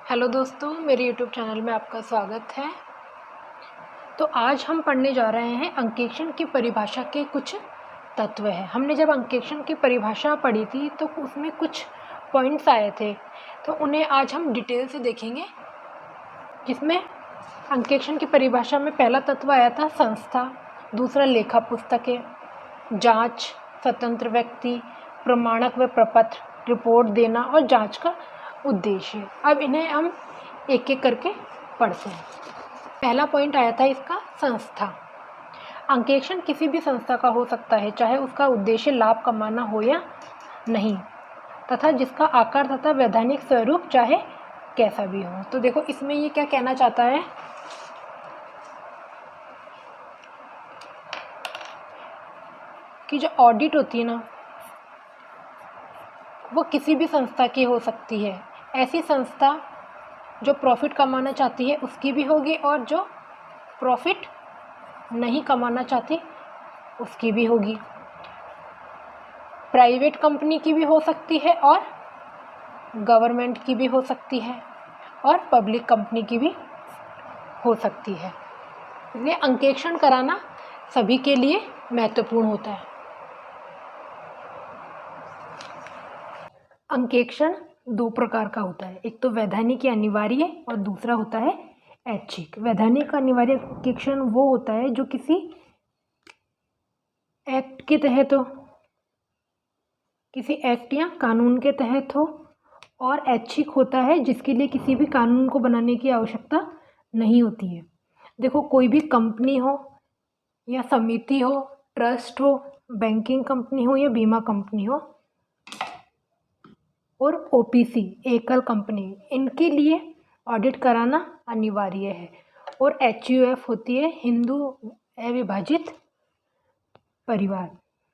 Hello दोस्तों, मेरे YouTube channel में आपका स्वागत है। तो आज हम पढ़ने जा रहे हैं अंकेक्षण की परिभाषा के कुछ तत्व हैं। हमने जब अंकेक्षण की परिभाषा पढ़ी थी तो उसमें कुछ पॉइंट्स आए थे, तो उन्हें आज हम डिटेल से देखेंगे। जिसमें अंकेक्षण की परिभाषा में पहला तत्व आया था संस्था, दूसरा लेखा पुस्तकें, जाँच, स्वतंत्र व्यक्ति, प्रमाणक व प्रपत्र, रिपोर्ट देना और जाँच का उद्देश्य। अब इन्हें हम एक एक करके पढ़ते हैं। पहला पॉइंट आया था इसका संस्था। अंकेक्षण किसी भी संस्था का हो सकता है, चाहे उसका उद्देश्य लाभ कमाना हो या नहीं, तथा जिसका आकार तथा वैधानिक स्वरूप चाहे कैसा भी हो। तो देखो इसमें ये क्या कहना चाहता है कि जो ऑडिट होती है ना, वो किसी भी संस्था की हो सकती है। ऐसी संस्था जो प्रॉफिट कमाना चाहती है उसकी भी होगी, और जो प्रॉफिट नहीं कमाना चाहती उसकी भी होगी। प्राइवेट कंपनी की भी हो सकती है और गवर्नमेंट की भी हो सकती है और पब्लिक कंपनी की भी हो सकती है। इसलिए अंकेक्षण कराना सभी के लिए महत्वपूर्ण होता है। अंकेक्षण दो प्रकार का होता है, एक तो वैधानिक या अनिवार्य और दूसरा होता है ऐच्छिक। वैधानिक अनिवार्य अंकेक्षण वो होता है जो किसी एक्ट के तहत हो, किसी एक्ट या कानून के तहत हो, और ऐच्छिक होता है जिसके लिए किसी भी कानून को बनाने की आवश्यकता नहीं होती है। देखो कोई भी कंपनी हो या समिति हो, ट्रस्ट हो, बैंकिंग कंपनी हो या बीमा कंपनी हो, और ओपीसी एकल कंपनी, इनके लिए ऑडिट कराना अनिवार्य है। और एचयूएफ होती है हिंदू अविभाजित परिवार,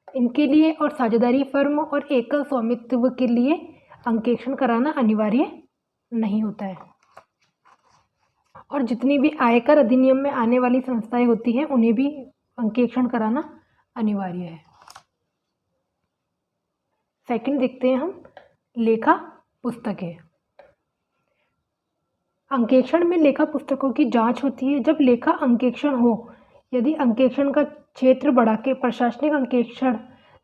इनके लिए और साझेदारी फर्म और एकल स्वामित्व के लिए अंकेक्षण कराना अनिवार्य नहीं होता है। और जितनी भी आयकर अधिनियम में आने वाली संस्थाएं होती हैं उन्हें भी अंकेक्षण कराना अनिवार्य है। सेकंड देखते हैं हम लेखा पुस्तकें। अंकेक्षण में लेखा पुस्तकों की जांच होती है जब लेखा अंकेक्षण हो। यदि अंकेक्षण का क्षेत्र बढ़ा के प्रशासनिक अंकेक्षण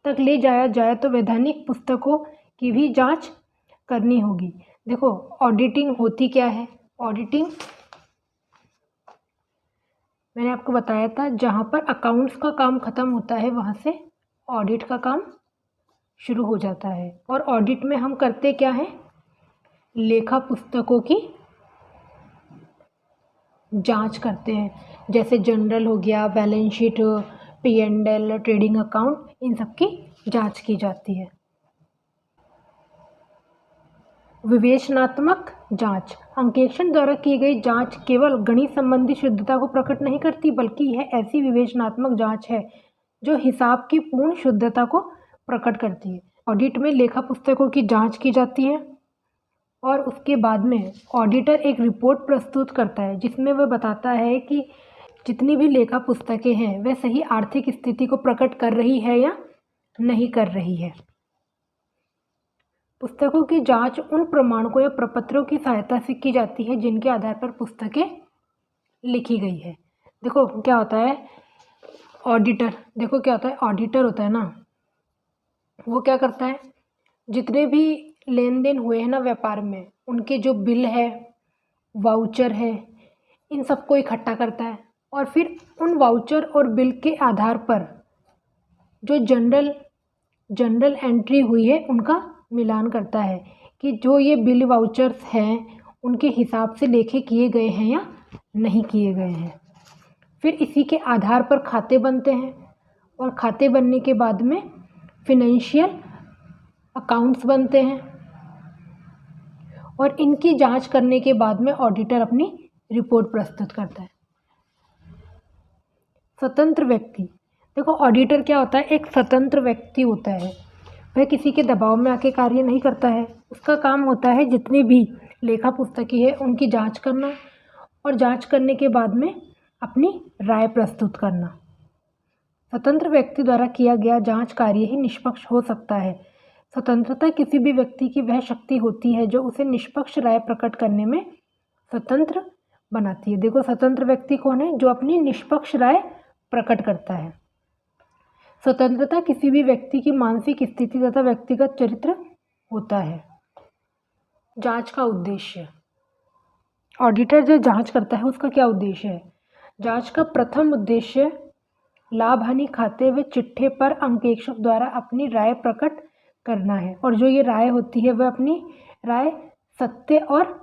तक ले जाया जाए तो वैधानिक पुस्तकों की भी जांच करनी होगी। देखो ऑडिटिंग होती क्या है। ऑडिटिंग मैंने आपको बताया था, जहाँ पर अकाउंट्स का काम खत्म होता है वहाँ से ऑडिट का काम शुरू हो जाता है। और ऑडिट में हम करते क्या हैं, लेखा पुस्तकों की जांच करते हैं। जैसे जनरल हो गया, balance sheet, P&L, trading account, इन सब की जांच की जाती है। विवेचनात्मक जांच। अंकेक्षण द्वारा की गई जांच केवल गणित संबंधी शुद्धता को प्रकट नहीं करती, बल्कि यह ऐसी विवेचनात्मक जांच है जो हिसाब की पूर्ण शुद्धता को प्रकट करती है। ऑडिट में लेखा पुस्तकों की जांच की जाती है और उसके बाद में ऑडिटर एक रिपोर्ट प्रस्तुत करता है जिसमें वह बताता है कि जितनी भी लेखा पुस्तकें हैं वह सही आर्थिक स्थिति को प्रकट कर रही है या नहीं कर रही है। पुस्तकों की जांच उन प्रमाणकों या प्रपत्रों की सहायता से की जाती है जिनके आधार पर पुस्तकें लिखी गई है। देखो क्या होता है ऑडिटर, देखो क्या होता है ऑडिटर होता है ना, वो क्या करता है, जितने भी लेन देन हुए हैं ना व्यापार में, उनके जो बिल है, वाउचर है, इन सबको इकट्ठा करता है और फिर उन वाउचर और बिल के आधार पर जो जनरल एंट्री हुई है उनका मिलान करता है कि जो ये बिल वाउचर्स हैं उनके हिसाब से लेखे किए गए हैं या नहीं किए गए हैं। फिर इसी के आधार पर खाते बनते हैं और खाते बनने के बाद में फिनेंशियल अकाउंट्स बनते हैं और इनकी जांच करने के बाद में ऑडिटर अपनी रिपोर्ट प्रस्तुत करता है। स्वतंत्र व्यक्ति। देखो ऑडिटर क्या होता है, एक स्वतंत्र व्यक्ति होता है, वह किसी के दबाव में आके कार्य नहीं करता है। उसका काम होता है जितनी भी लेखा पुस्तकें है उनकी जांच करना और जांच करने के बाद में अपनी राय प्रस्तुत करना। स्वतंत्र व्यक्ति द्वारा किया गया जांच कार्य ही निष्पक्ष हो सकता है। स्वतंत्रता किसी भी व्यक्ति की वह शक्ति होती है जो उसे निष्पक्ष राय प्रकट करने में स्वतंत्र बनाती है। देखो, स्वतंत्र व्यक्ति कौन है? जो अपनी निष्पक्ष राय प्रकट करता है। स्वतंत्रता किसी भी व्यक्ति की मानसिक स्थिति तथा व्यक्तिगत चरित्र होता है। जांच का उद्देश्य, ऑडिटर जो जांच करता है उसका क्या उद्देश्य है? जांच का प्रथम उद्देश्य लाभ हानि खाते हुए चिट्ठे पर अंकेक्षक द्वारा अपनी राय प्रकट करना है, और जो ये राय होती है वह अपनी राय सत्य और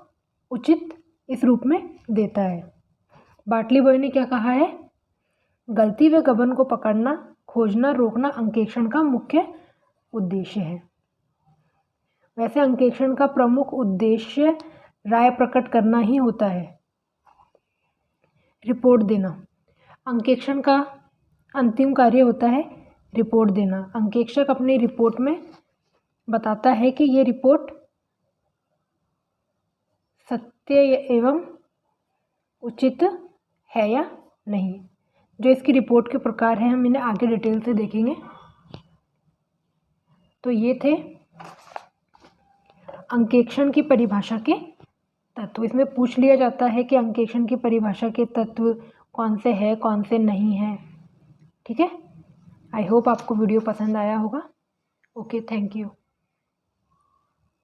उचित इस रूप में देता है। बाटली बॉय ने क्या कहा है? गलती व गबन को पकड़ना, खोजना, रोकना अंकेक्षण का मुख्य उद्देश्य है। वैसे अंकेक्षण का प्रमुख उद्देश्य राय प्रकट करना ही होता है। रिपोर्ट देना, अंकेक्षण का अंतिम कार्य होता है रिपोर्ट देना। अंकेक्षक अपनी रिपोर्ट में बताता है कि ये रिपोर्ट सत्य एवं उचित है या नहीं। जो इसकी रिपोर्ट के प्रकार हैं हम इन्हें आगे डिटेल से देखेंगे। तो ये थे अंकेक्षण की परिभाषा के तत्व। इसमें पूछ लिया जाता है कि अंकेक्षण की परिभाषा के तत्व कौन से हैं, कौन से नहीं हैं। ठीक है, आई होप आपको वीडियो पसंद आया होगा। Okay, thank you.